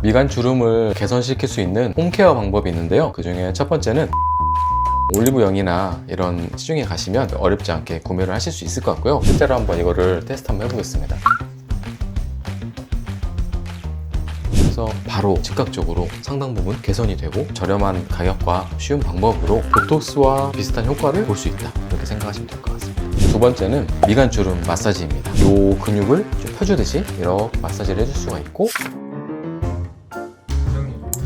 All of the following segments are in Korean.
미간 주름을 개선시킬 수 있는 홈케어 방법이 있는데요. 그 중에 첫 번째는 올리브영이나 이런 시중에 가시면 어렵지 않게 구매를 하실 수 있을 것 같고요. 실제로 한번 이거를 테스트 한번 해보겠습니다. 그래서 바로 즉각적으로 상당 부분 개선이 되고 저렴한 가격과 쉬운 방법으로 보톡스와 비슷한 효과를 볼 수 있다, 이렇게 생각하시면 될 것 같습니다. 두 번째는 미간 주름 마사지입니다. 이 근육을 좀 펴주듯이 이렇게 마사지를 해줄 수가 있고,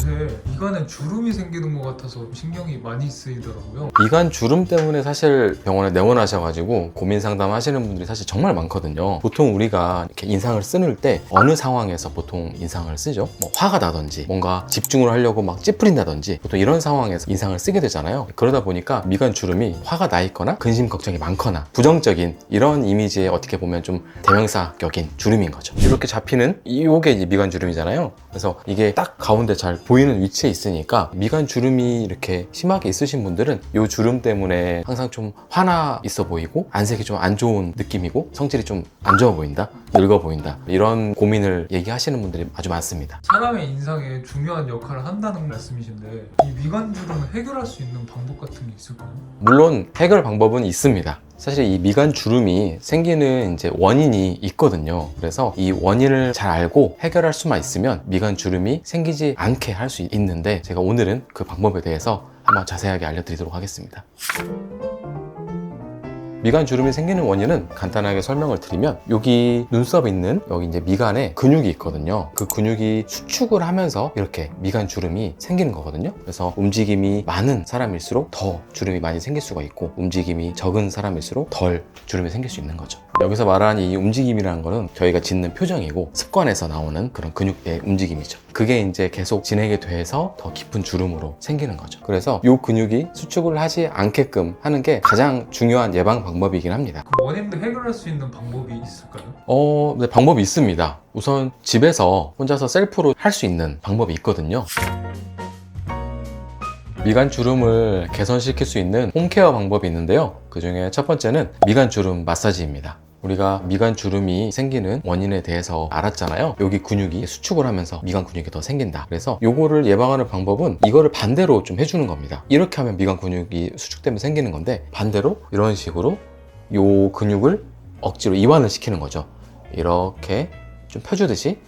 요새 미간에 주름이 생기는 것 같아서 신경이 많이 쓰이더라고요. 미간 주름 때문에 사실 병원에 내원하셔가지고 고민 상담하시는 분들이 사실 정말 많거든요. 보통 우리가 이렇게 인상을 쓰는 때 어느 상황에서 보통 인상을 쓰죠? 뭐 화가 나든지 뭔가 집중을 하려고 막 찌푸린다든지 보통 이런 상황에서 인상을 쓰게 되잖아요. 그러다 보니까 미간 주름이 화가 나 있거나 근심 걱정이 많거나 부정적인 이런 이미지에 어떻게 보면 좀 대명사격인 주름인 거죠. 이렇게 잡히는 이게 이제 미간 주름이잖아요. 그래서 이게 딱 가운데 잘 보이는 위치에 있으니까 미간 주름이 이렇게 심하게 있으신 분들은 이 주름 때문에 항상 좀 화나 있어 보이고 안색이 좀 안 좋은 느낌이고 성질이 좀 안 좋아 보인다, 늙어 보인다, 이런 고민을 얘기하시는 분들이 아주 많습니다. 사람의 인상에 중요한 역할을 한다는 말씀이신데 이 미간 주름을 해결할 수 있는 방법 같은 게 있을까요? 물론 해결 방법은 있습니다. 사실 이 미간 주름이 생기는 이제 원인이 있거든요. 그래서 이 원인을 잘 알고 해결할 수만 있으면 미간 주름이 생기지 않게 할 수 있는데, 제가 오늘은 그 방법에 대해서 한번 자세하게 알려드리도록 하겠습니다. 미간 주름이 생기는 원인은 간단하게 설명을 드리면, 여기 눈썹 있는 여기 이제 미간에 근육이 있거든요. 그 근육이 수축을 하면서 이렇게 미간 주름이 생기는 거거든요. 그래서 움직임이 많은 사람일수록 더 주름이 많이 생길 수가 있고, 움직임이 적은 사람일수록 덜 주름이 생길 수 있는 거죠. 여기서 말하는 이 움직임이라는 거는 저희가 짓는 표정이고 습관에서 나오는 그런 근육의 움직임이죠. 그게 이제 계속 진행이 돼서 더 깊은 주름으로 생기는 거죠. 그래서 이 근육이 수축을 하지 않게끔 하는 게 가장 중요한 예방 방법이긴 합니다. 그 원인도 해결할 수 있는 방법이 있을까요? 네, 방법이 있습니다. 우선 집에서 혼자서 셀프로 할 수 있는 방법이 있거든요. 미간 주름을 개선시킬 수 있는 홈케어 방법이 있는데요. 그 중에 첫 번째는 미간 주름 마사지입니다. 우리가 미간 주름이 생기는 원인에 대해서 알았잖아요. 여기 근육이 수축을 하면서 미간 근육이 더 생긴다. 그래서 요거를 예방하는 방법은 이거를 반대로 좀 해주는 겁니다. 이렇게 하면 미간 근육이 수축되면 생기는 건데, 반대로 이런 식으로 요 근육을 억지로 이완을 시키는 거죠. 이렇게 좀 펴주듯이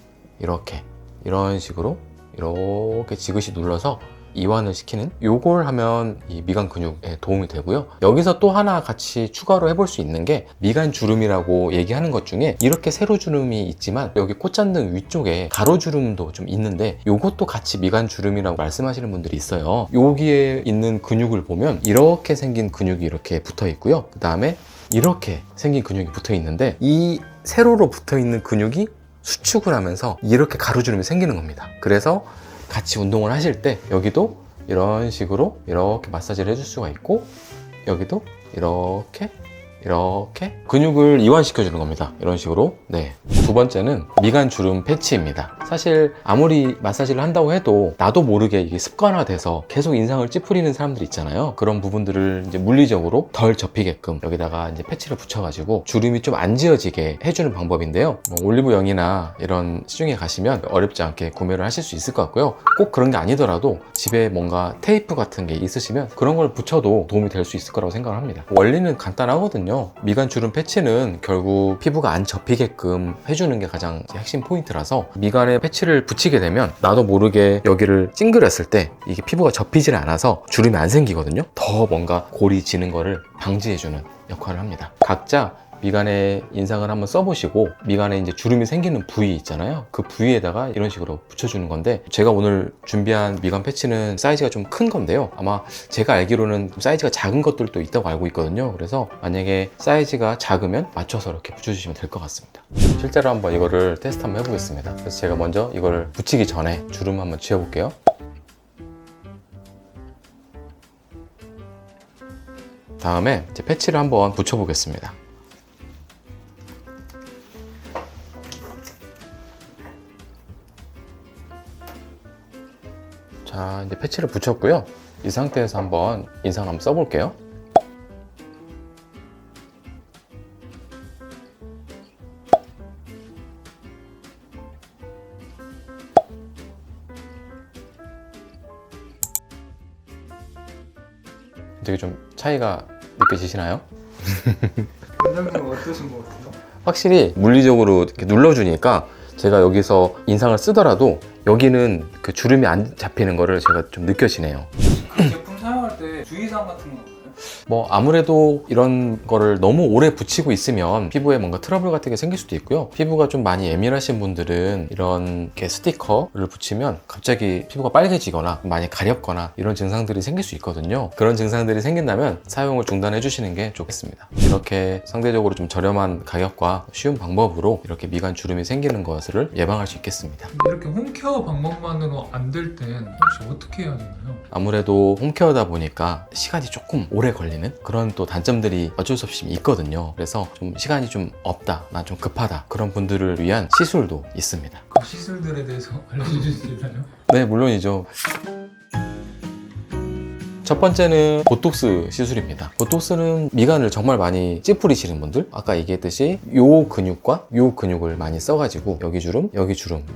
이렇게 이런 식으로 이렇게 지그시 눌러서 이완을 시키는, 요걸 하면 이 미간 근육에 도움이 되고요. 여기서 또 하나 같이 추가로 해볼 수 있는 게, 미간 주름이라고 얘기하는 것 중에 이렇게 세로 주름이 있지만 여기 콧잔등 위쪽에 가로 주름도 좀 있는데, 요것도 같이 미간 주름이라고 말씀하시는 분들이 있어요. 여기에 있는 근육을 보면 이렇게 생긴 근육이 이렇게 붙어 있고요. 그 다음에 이렇게 생긴 근육이 붙어 있는데, 이 세로로 붙어 있는 근육이 수축을 하면서 이렇게 가로주름이 생기는 겁니다. 그래서 같이 운동을 하실 때 여기도 이런 식으로 이렇게 마사지를 해줄 수가 있고, 여기도 이렇게 근육을 이완시켜 주는 겁니다. 이런 식으로. 네. 두 번째는 미간 주름 패치입니다. 사실 아무리 마사지를 한다고 해도 나도 모르게 이게 습관화돼서 계속 인상을 찌푸리는 사람들이 있잖아요. 그런 부분들을 이제 물리적으로 덜 접히게끔 여기다가 이제 패치를 붙여가지고 주름이 좀 안 지어지게 해주는 방법인데요. 올리브영이나 이런 시중에 가시면 어렵지 않게 구매를 하실 수 있을 것 같고요. 꼭 그런 게 아니더라도 집에 뭔가 테이프 같은 게 있으시면 그런 걸 붙여도 도움이 될 수 있을 거라고 생각을 합니다. 원리는 간단하거든요. 미간 주름 패치는 결국 피부가 안 접히게끔 해주는 게 가장 핵심 포인트라서, 미간에 패치를 붙이게 되면 나도 모르게 여기를 찡그렸을 때 이게 피부가 접히질 않아서 주름이 안 생기거든요. 더 뭔가 골이 지는 거를 방지해주는 역할을 합니다. 각자 미간에 인상을 한번 써보시고, 미간에 이제 주름이 생기는 부위 있잖아요. 그 부위에다가 이런 식으로 붙여주는 건데, 제가 오늘 준비한 미간 패치는 사이즈가 좀 큰 건데요. 아마 제가 알기로는 사이즈가 작은 것들도 있다고 알고 있거든요. 그래서 만약에 사이즈가 작으면 맞춰서 이렇게 붙여주시면 될 것 같습니다. 실제로 한번 이거를 테스트 한번 해보겠습니다. 그래서 제가 먼저 이거를 붙이기 전에 주름 한번 지워볼게요. 다음에 이제 패치를 한번 붙여보겠습니다. 자, 이제 패치를 붙였고요. 이 상태에서 한번 인상 한번 써볼게요. 되게 좀 차이가 느껴지시나요? 원장님은 어떠신 것 같아요? 확실히 물리적으로 이렇게 눌러주니까 제가 여기서 인상을 쓰더라도 여기는 그 주름이 안 잡히는 거를 제가 좀 느껴지네요. 그 제품 사용할 때 주의사항 같은 건 없나요? 뭐 아무래도 이런 거를 너무 오래 붙이고 있으면 피부에 뭔가 트러블 같은 게 생길 수도 있고요. 피부가 좀 많이 예민하신 분들은 이런 게 스티커를 붙이면 갑자기 피부가 빨개지거나 많이 가렵거나 이런 증상들이 생길 수 있거든요. 그런 증상들이 생긴다면 사용을 중단해 주시는 게 좋겠습니다. 이렇게 상대적으로 좀 저렴한 가격과 쉬운 방법으로 이렇게 미간 주름이 생기는 것을 예방할 수 있겠습니다. 근데 이렇게 홈케어 방법만으로 안 될 땐 혹시 어떻게 해야 되나요? 아무래도 홈케어다 보니까 시간이 조금 오래 걸리는 그런 또 단점들이 어쩔 수 없이 있거든요. 그래서 좀 시간이 좀 없다, 난 좀 급하다 그런 분들을 위한 시술도 있습니다. 그 시술들에 대해서 알려주실 수 있나요? 네, 물론이죠. 첫 번째는 보톡스 시술입니다. 보톡스는 미간을 정말 많이 찌푸리시는 분들, 아까 얘기했듯이 요 근육과 요 근육을 많이 써가지고 여기 주름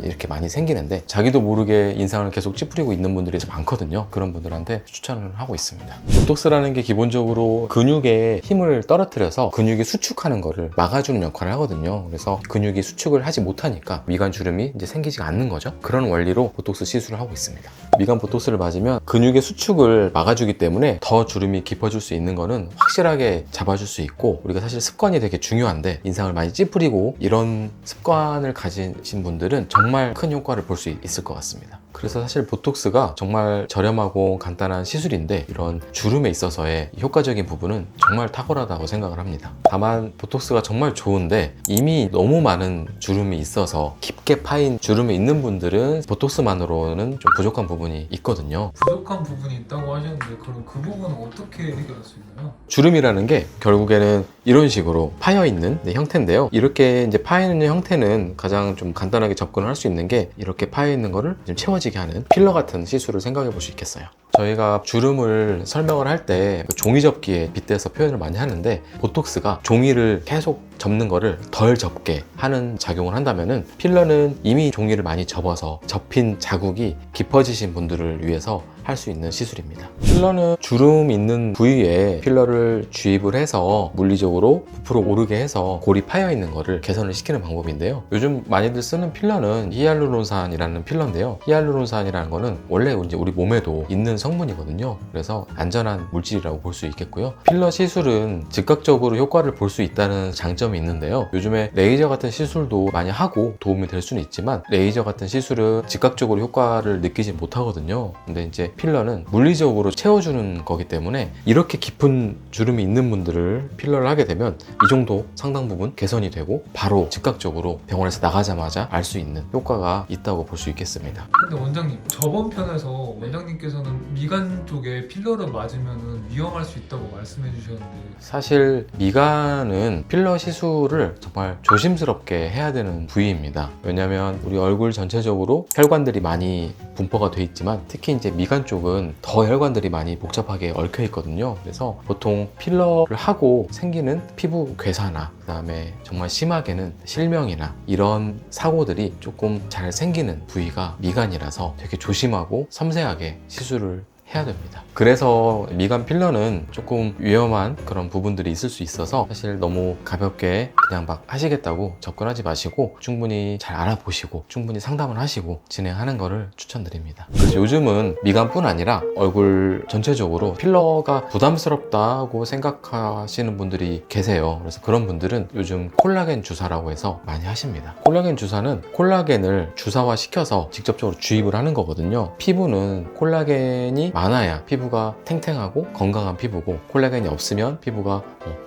이렇게 많이 생기는데 자기도 모르게 인상을 계속 찌푸리고 있는 분들이 많거든요. 그런 분들한테 추천을 하고 있습니다. 보톡스라는 게 기본적으로 근육에 힘을 떨어뜨려서 근육이 수축하는 거를 막아주는 역할을 하거든요. 그래서 근육이 수축을 하지 못하니까 미간 주름이 이제 생기지 않는 거죠. 그런 원리로 보톡스 시술을 하고 있습니다. 미간 보톡스를 맞으면 근육의 수축을 막아주기 때문에 더 주름이 깊어질 수 있는 거는 확실하게 잡아줄 수 있고, 우리가 사실 습관이 되게 중요한데 인상을 많이 찌푸리고 이런 습관을 가지신 분들은 정말 큰 효과를 볼 수 있을 것 같습니다. 그래서 사실 보톡스가 정말 저렴하고 간단한 시술인데 이런 주름에 있어서의 효과적인 부분은 정말 탁월하다고 생각을 합니다. 다만 보톡스가 정말 좋은데 이미 너무 많은 주름이 있어서 깊게 파인 주름이 있는 분들은 보톡스만으로는 좀 부족한 부분이 있거든요. 부족한 부분이 있다고 하셨는데 그럼 그 부분은 어떻게 해결할 수 있나요? 주름이라는 게 결국에는 이런 식으로 파여있는 형태인데요. 이렇게 이제 파여있는 형태는 가장 좀 간단하게 접근을 할 수 있는 게 이렇게 파여있는 거를 좀 채워지게 하는 필러 같은 시술을 생각해 볼 수 있겠어요. 저희가 주름을 설명을 할 때 종이 접기에 빗대서 표현을 많이 하는데, 보톡스가 종이를 계속 접는 거를 덜 접게 하는 작용을 한다면은 필러는 이미 종이를 많이 접어서 접힌 자국이 깊어지신 분들을 위해서 할 수 있는 시술입니다. 필러는 주름 있는 부위에 필러를 주입을 해서 물리적으로 부풀어 오르게 해서 골이 파여 있는 거를 개선을 시키는 방법인데요. 요즘 많이들 쓰는 필러는 히알루론산이라는 필러인데요. 히알루론산이라는 거는 원래 이제 우리 몸에도 있는 성분이거든요. 그래서 안전한 물질이라고 볼 수 있겠고요. 필러 시술은 즉각적으로 효과를 볼 수 있다는 장점이 있는데요. 요즘에 레이저 같은 시술도 많이 하고 도움이 될 수는 있지만 레이저 같은 시술은 즉각적으로 효과를 느끼지 못하거든요. 근데 이제 필러는 물리적으로 채워주는 거기 때문에 이렇게 깊은 주름이 있는 분들을 필러를 하게 되면 이 정도 상당 부분 개선이 되고 바로 즉각적으로 병원에서 나가자마자 알 수 있는 효과가 있다고 볼 수 있겠습니다. 근데 원장님, 저번 편에서 원장님께서는 미간 쪽에 필러를 맞으면 위험할 수 있다고 말씀해 주셨는데 사실 미간은 필러 시술을 정말 조심스럽게 해야 되는 부위입니다. 왜냐하면 우리 얼굴 전체적으로 혈관들이 많이 분포가 돼 있지만 특히 이제 미간 쪽은 더 혈관들이 많이 복잡하게 얽혀 있거든요. 그래서 보통 필러를 하고 생기는 피부 괴사나 그다음에 정말 심하게는 실명이나 이런 사고들이 조금 잘 생기는 부위가 미간이라서 되게 조심하고 섬세하게 시술을 해야 됩니다. 그래서 미간 필러는 조금 위험한 그런 부분들이 있을 수 있어서 사실 너무 가볍게 그냥 막 하시겠다고 접근하지 마시고 충분히 잘 알아보시고 충분히 상담을 하시고 진행하는 거를 추천드립니다. 그래서 요즘은 미간뿐 아니라 얼굴 전체적으로 필러가 부담스럽다고 생각하시는 분들이 계세요. 그래서 그런 분들은 요즘 콜라겐 주사라고 해서 많이 하십니다. 콜라겐 주사는 콜라겐을 주사화 시켜서 직접적으로 주입을 하는 거거든요. 피부는 콜라겐이 많아야 피부가 탱탱하고 건강한 피부고, 콜라겐이 없으면 피부가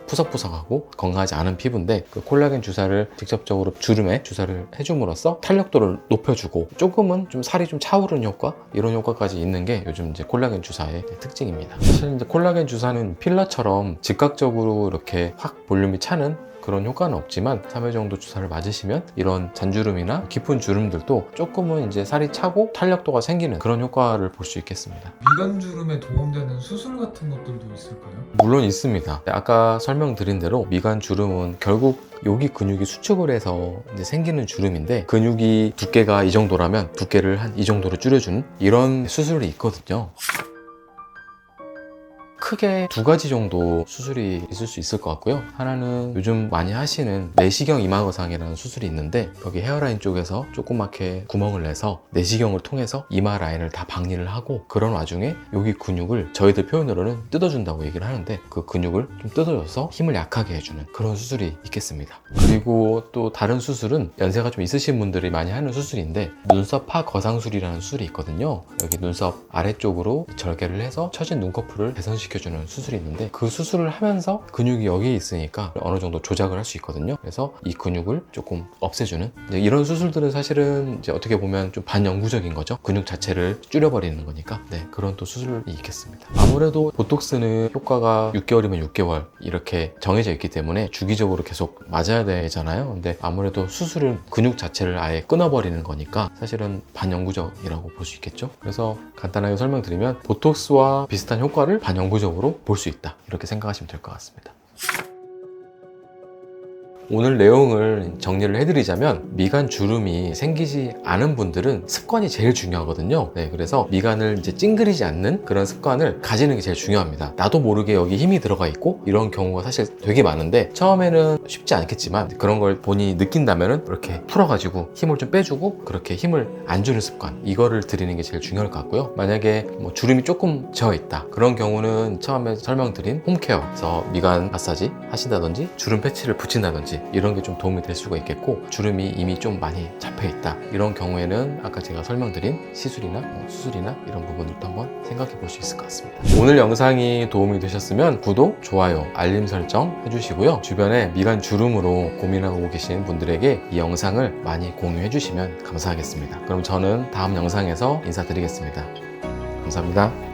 푸석푸석하고 건강하지 않은 피부인데, 그 콜라겐 주사를 직접적으로 주름에 주사를 해줌으로써 탄력도를 높여주고 조금은 좀 살이 좀 차오르는 효과, 이런 효과까지 있는 게 요즘 이제 콜라겐 주사의 특징입니다. 사실 이제 콜라겐 주사는 필러처럼 즉각적으로 이렇게 확 볼륨이 차는 그런 효과는 없지만 3회 정도 주사를 맞으시면 이런 잔주름이나 깊은 주름들도 조금은 이제 살이 차고 탄력도가 생기는 그런 효과를 볼 수 있겠습니다. 미간 주름에 도움되는 수술 같은 것들도 있을까요? 물론 있습니다. 아까 설명드린 대로 미간 주름은 결국 여기 근육이 수축을 해서 이제 생기는 주름인데, 근육이 두께가 이 정도라면 두께를 한 이 정도로 줄여주는 이런 수술이 있거든요. 크게 두 가지 정도 수술이 있을 수 있을 것 같고요. 하나는 요즘 많이 하시는 내시경 이마거상이라는 수술이 있는데 여기 헤어라인 쪽에서 조그맣게 구멍을 내서 내시경을 통해서 이마 라인을 다 박리를 하고 그런 와중에 여기 근육을 저희들 표현으로는 뜯어준다고 얘기를 하는데 그 근육을 좀 뜯어줘서 힘을 약하게 해주는 그런 수술이 있겠습니다. 그리고 또 다른 수술은 연세가 좀 있으신 분들이 많이 하는 수술인데 눈썹 파 거상술이라는 수술이 있거든요. 여기 눈썹 아래쪽으로 절개를 해서 처진 눈꺼풀을 개선시켜주는 수술이 있는데 그 수술을 하면서 근육이 여기에 있으니까 어느 정도 조작을 할 수 있거든요. 그래서 이 근육을 조금 없애주는 이런 수술들은 사실은 이제 어떻게 보면 좀 반영구적인 거죠. 근육 자체를 줄여버리는 거니까 그런 또 수술이 있겠습니다. 아무래도 보톡스는 효과가 6개월이면 6개월 이렇게 정해져 있기 때문에 주기적으로 계속 맞아야 되잖아요. 근데 아무래도 수술은 근육 자체를 아예 끊어버리는 거니까 사실은 반영구적이라고 볼 수 있겠죠. 그래서 간단하게 설명드리면 보톡스와 비슷한 효과를 반영구적으로 볼 수 있다 이렇게 생각하시면 될 것 같습니다. 오늘 내용을 정리를 해드리자면 미간 주름이 생기지 않은 분들은 습관이 제일 중요하거든요. 그래서 미간을 이제 찡그리지 않는 그런 습관을 가지는 게 제일 중요합니다. 나도 모르게 여기 힘이 들어가 있고 이런 경우가 사실 되게 많은데 처음에는 쉽지 않겠지만 그런 걸 본인이 느낀다면 이렇게 풀어가지고 힘을 좀 빼주고 그렇게 힘을 안 주는 습관 이거를 들이는 게 제일 중요할 것 같고요. 만약에 뭐 주름이 조금 져 있다 그런 경우는 처음에 설명드린 홈케어에서 미간 마사지 하신다든지 주름 패치를 붙인다든지 이런 게 좀 도움이 될 수가 있겠고 주름이 이미 좀 많이 잡혀 있다 이런 경우에는 아까 제가 설명드린 시술이나 수술이나 이런 부분들도 한번 생각해 볼 수 있을 것 같습니다. 오늘 영상이 도움이 되셨으면 구독, 좋아요, 알림 설정 해주시고요. 주변에 미간 주름으로 고민하고 계신 분들에게 이 영상을 많이 공유해 주시면 감사하겠습니다. 그럼 저는 다음 영상에서 인사드리겠습니다. 감사합니다.